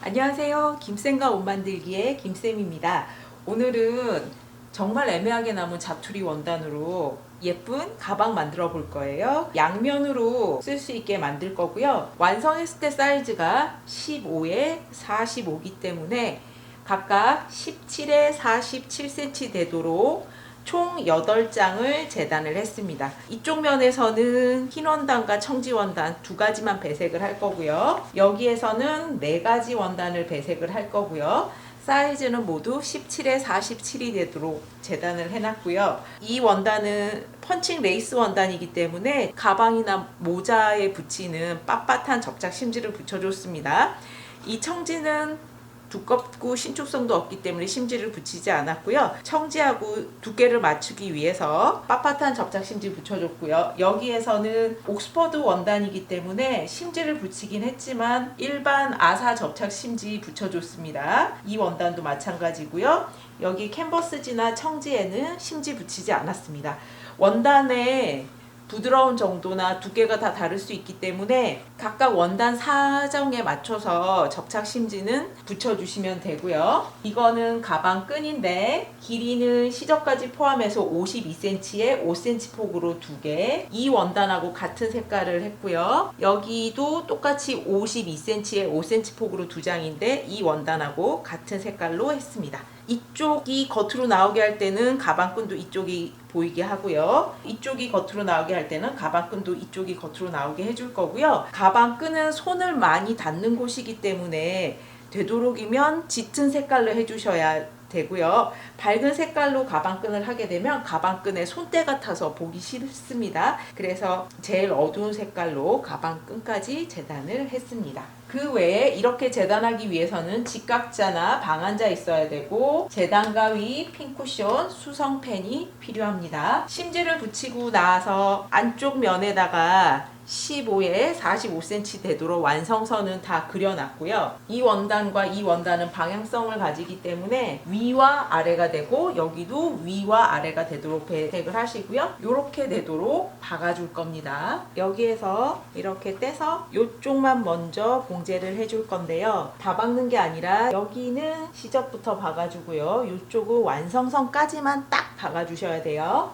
안녕하세요. 김쌤과 옷 만들기의 김쌤입니다. 오늘은 정말 애매하게 남은 자투리 원단으로 예쁜 가방 만들어 볼 거예요. 양면으로 쓸 수 있게 만들 거고요. 완성했을 때 사이즈가 15에 45이기 때문에 각각 17에 47cm 되도록 총 8장을 재단을 했습니다. 이쪽 면에서는 흰 원단과 청지 원단 두 가지만 배색을 할 거고요. 여기에서는 네 가지 원단을 배색을 할 거고요. 사이즈는 모두 17에 47이 되도록 재단을 해놨고요. 이 원단은 펀칭 레이스 원단이기 때문에 가방이나 모자에 붙이는 빳빳한 접착 심지를 붙여줬습니다. 이 청지는 두껍고 신축성도 없기 때문에 심지를 붙이지 않았고요. 청지하고 두께를 맞추기 위해서 빳빳한 접착 심지 붙여줬고요. 여기에서는 옥스퍼드 원단이기 때문에 심지를 붙이긴 했지만 일반 아사 접착 심지 붙여줬습니다. 이 원단도 마찬가지고요. 여기 캔버스지나 청지에는 심지 붙이지 않았습니다. 원단에 부드러운 정도나 두께가 다 다를 수 있기 때문에 각각 원단 사정에 맞춰서 접착 심지는 붙여주시면 되고요. 이거는 가방 끈인데 길이는 시접까지 포함해서 52cm에 5cm 폭으로 2개. 이 원단하고 같은 색깔을 했고요. 여기도 똑같이 52cm에 5cm 폭으로 2장인데 이 원단하고 같은 색깔로 했습니다. 이쪽이 겉으로 나오게 할 때는 가방끈도 이쪽이 보이게 하고요. 이쪽이 겉으로 나오게 할 때는 가방끈도 이쪽이 겉으로 나오게 해줄 거고요. 가방끈은 손을 많이 닿는 곳이기 때문에 되도록이면 짙은 색깔로 해주셔야 되고요. 밝은 색깔로 가방끈을 하게 되면 가방끈에 손때가 타서 보기 싫습니다. 그래서 제일 어두운 색깔로 가방끈까지 재단을 했습니다. 그 외에 이렇게 재단하기 위해서는 직각자나 방한자 있어야 되고 재단 가위, 핀 쿠션, 수성펜이 필요합니다. 심지를 붙이고 나서 안쪽 면에다가 15에 45cm 되도록 완성선은 다 그려놨고요. 이 원단과 이 원단은 방향성을 가지기 때문에 위와 아래가 되고 여기도 위와 아래가 되도록 배색을 하시고요. 이렇게 되도록 박아줄 겁니다. 여기에서 이렇게 떼서 이쪽만 먼저 봉제를 해줄 건데요. 다 박는 게 아니라 여기는 시접부터 박아주고요. 이쪽은 완성선까지만 딱 박아주셔야 돼요.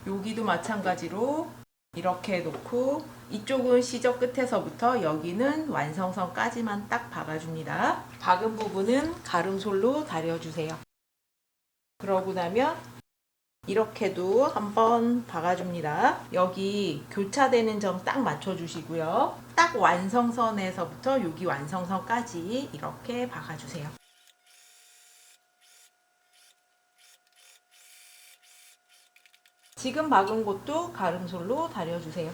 여기도 마찬가지로 이렇게 놓고 이쪽은 시접 끝에서부터 여기는 완성선까지만 딱 박아줍니다. 박은 부분은 가름솔로 다려주세요. 그러고 나면 이렇게도 한번 박아줍니다. 여기 교차되는 점 딱 맞춰주시고요. 딱 완성선에서부터 여기 완성선까지 이렇게 박아주세요. 지금 박은 곳도 가름솔로 다려주세요.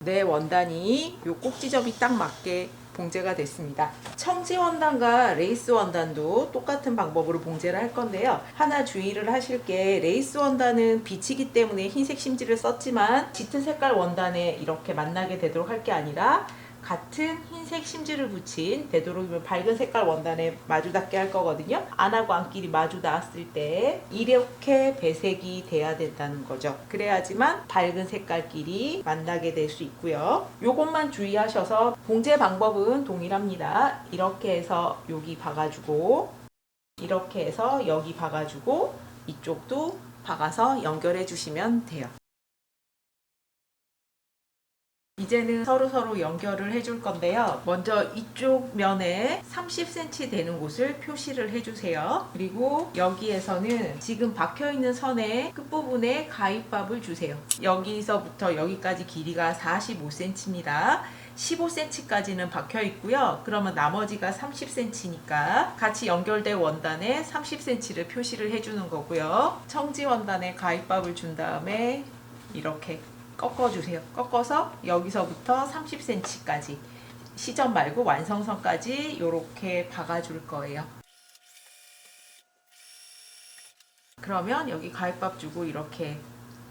네, 원단이 요 꼭지점이 딱 맞게 봉제가 됐습니다. 청지 원단과 레이스 원단도 똑같은 방법으로 봉제를 할 건데요. 하나 주의를 하실 게 레이스 원단은 비치기 때문에 흰색 심지를 썼지만 짙은 색깔 원단에 이렇게 만나게 되도록 할 게 아니라 같은 흰색 심지를 붙인 되도록이면 밝은 색깔 원단에 마주 닿게 할 거거든요. 안하고 안끼리 마주 닿았을 때 이렇게 배색이 돼야 된다는 거죠. 그래야지만 밝은 색깔끼리 만나게 될 수 있고요. 요것만 주의하셔서 봉제 방법은 동일합니다. 이렇게 해서 여기 박아주고 이렇게 해서 여기 박아주고 이쪽도 박아서 연결해 주시면 돼요. 이제는 서로 연결을 해줄 건데요. 먼저 이쪽 면에 30cm 되는 곳을 표시를 해주세요. 그리고 여기에서는 지금 박혀있는 선의 끝부분에 가위밥을 주세요. 여기서부터 여기까지 길이가 45cm입니다. 15cm까지는 박혀 있고요. 그러면 나머지가 30cm니까 같이 연결된 원단에 30cm를 표시를 해주는 거고요. 청지 원단에 가위밥을 준 다음에 이렇게 꺾어주세요. 꺾어서 여기서부터 30cm까지 시접 말고 완성선까지 이렇게 박아줄 거예요. 그러면 여기 가위밥 주고 이렇게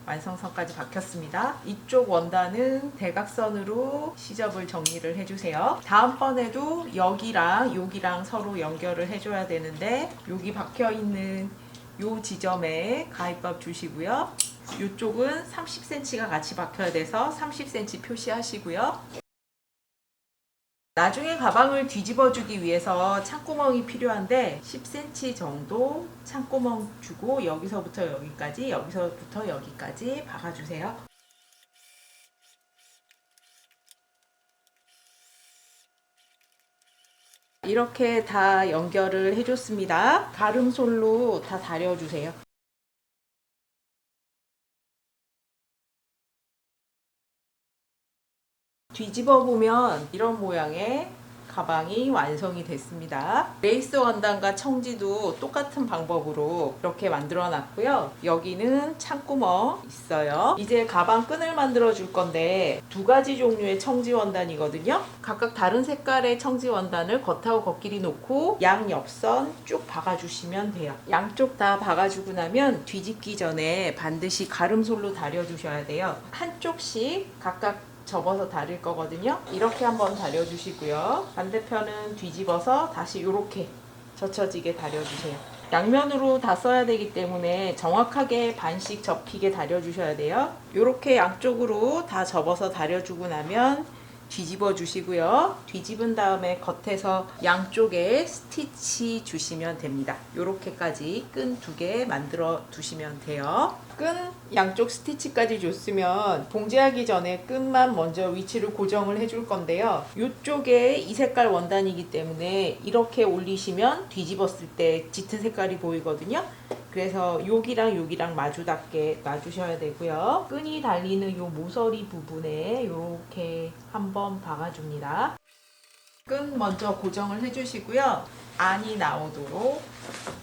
완성선까지 박혔습니다. 이쪽 원단은 대각선으로 시접을 정리를 해주세요. 다음번에도 여기랑 서로 연결을 해줘야 되는데 여기 박혀있는 요 지점에 가위밥 주시고요. 이쪽은 30cm가 같이 박혀야 돼서 30cm 표시하시고요. 나중에 가방을 뒤집어 주기 위해서 창구멍이 필요한데 10cm 정도 창구멍 주고 여기서부터 여기까지, 여기서부터 여기까지 박아주세요. 이렇게 다 연결을 해줬습니다. 가름솔로 다 다려주세요. 뒤집어 보면 이런 모양의 가방이 완성이 됐습니다. 레이스 원단과 청지도 똑같은 방법으로 이렇게 만들어 놨고요. 여기는 창구멍 있어요. 이제 가방 끈을 만들어 줄 건데 두 가지 종류의 청지 원단이거든요. 각각 다른 색깔의 청지 원단을 겉하고 겉길이 놓고 양옆선 쭉 박아 주시면 돼요. 양쪽 다 박아 주고 나면 뒤집기 전에 반드시 가름솔로 다려 주셔야 돼요. 한쪽씩 각각 접어서 다릴 거거든요. 이렇게 한번 다려주시고요. 반대편은 뒤집어서 다시 이렇게 젖혀지게 다려주세요. 양면으로 다 써야 되기 때문에 정확하게 반씩 접히게 다려주셔야 돼요. 이렇게 양쪽으로 다 접어서 다려주고 나면 뒤집어 주시고요. 뒤집은 다음에 겉에서 양쪽에 스티치 주시면 됩니다. 이렇게까지 끈 2개 만들어 두시면 돼요. 끈 양쪽 스티치까지 줬으면 봉제하기 전에 끈만 먼저 위치를 고정을 해줄 건데요. 이쪽에 이 색깔 원단이기 때문에 이렇게 올리시면 뒤집었을 때 짙은 색깔이 보이거든요. 그래서 여기랑 여기랑 마주 닿게 놔주셔야 되고요. 끈이 달리는 요 모서리 부분에 이렇게 한번 박아줍니다. 끈 먼저 고정을 해주시고요. 안이 나오도록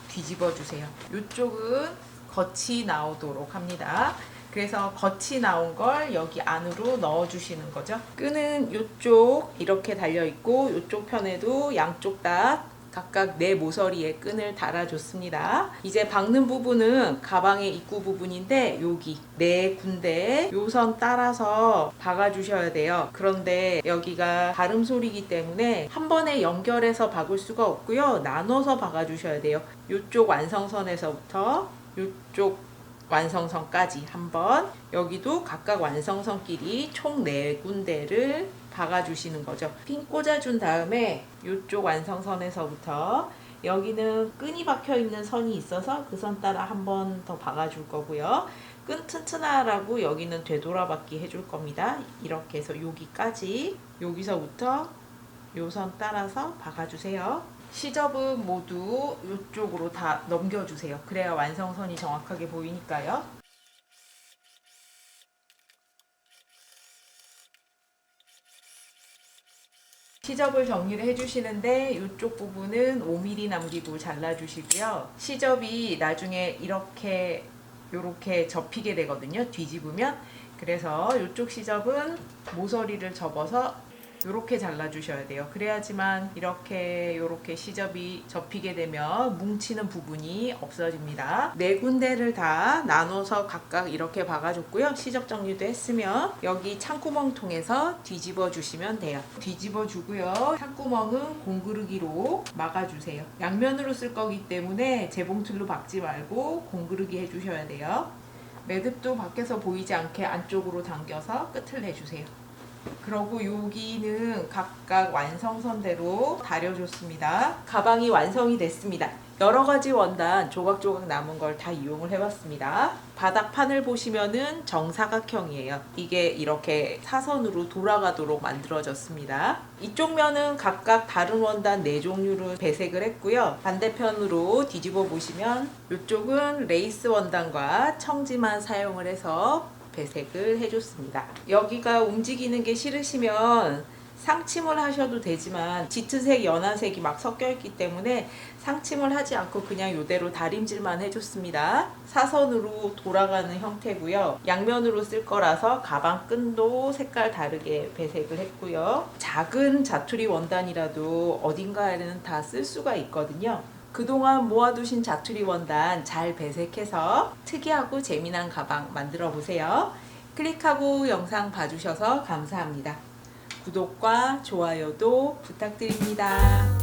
뒤집어 주세요. 이쪽은 겉이 나오도록 합니다. 그래서 겉이 나온 걸 여기 안으로 넣어 주시는 거죠. 끈은 이쪽 이렇게 달려 있고 이쪽 편에도 양쪽 다 각각 네 모서리에 끈을 달아줬습니다. 이제 박는 부분은 가방의 입구 부분인데 여기 네 군데 요선 따라서 박아주셔야 돼요. 그런데 여기가 가름솔이기 때문에 한 번에 연결해서 박을 수가 없고요. 나눠서 박아주셔야 돼요. 이쪽 완성선에서부터 이쪽 완성선까지 한번, 여기도 각각 완성선끼리 총 4군데를 박아주시는 거죠. 핀 꽂아준 다음에 이쪽 완성선에서부터 여기는 끈이 박혀 있는 선이 있어서 그 선 따라 한 번 더 박아줄 거고요. 끈 튼튼하라고 여기는 되돌아박기 해줄 겁니다. 이렇게 해서 여기까지, 여기서부터 요 선 따라서 박아주세요. 시접은 모두 이쪽으로 다 넘겨주세요. 그래야 완성선이 정확하게 보이니까요. 시접을 정리를 해주시는데 이쪽 부분은 5mm 남기고 잘라주시고요. 시접이 나중에 이렇게 접히게 되거든요. 뒤집으면. 그래서 이쪽 시접은 모서리를 접어서 이렇게 잘라주셔야 돼요. 그래야지만 이렇게 시접이 접히게 되면 뭉치는 부분이 없어집니다. 4군데를 다 나눠서 각각 이렇게 박아줬고요. 시접 정리도 했으면 여기 창구멍 통해서 뒤집어 주시면 돼요. 뒤집어 주고요. 창구멍은 공그르기로 막아주세요. 양면으로 쓸 거기 때문에 재봉틀로 박지 말고 공그르기 해주셔야 돼요. 매듭도 밖에서 보이지 않게 안쪽으로 당겨서 끝을 내주세요. 그리고 여기는 각각 완성선대로 다려줬습니다. 가방이 완성이 됐습니다. 여러가지 원단 조각조각 남은 걸 다 이용을 해봤습니다. 바닥판을 보시면은 정사각형이에요. 이게 이렇게 사선으로 돌아가도록 만들어졌습니다. 이쪽 면은 각각 다른 원단 4종류로 배색을 했고요. 반대편으로 뒤집어 보시면 이쪽은 레이스 원단과 청지만 사용을 해서 배색을 해줬습니다. 여기가 움직이는 게 싫으시면 상침을 하셔도 되지만 짙은색, 연한색이 막 섞여 있기 때문에 상침을 하지 않고 그냥 이대로 다림질만 해줬습니다. 사선으로 돌아가는 형태고요. 양면으로 쓸 거라서 가방 끈도 색깔 다르게 배색을 했고요. 작은 자투리 원단이라도 어딘가에는 다 쓸 수가 있거든요. 그동안 모아두신 자투리 원단 잘 배색해서 특이하고 재미난 가방 만들어 보세요. 클릭하고 영상 봐주셔서 감사합니다. 구독과 좋아요도 부탁드립니다.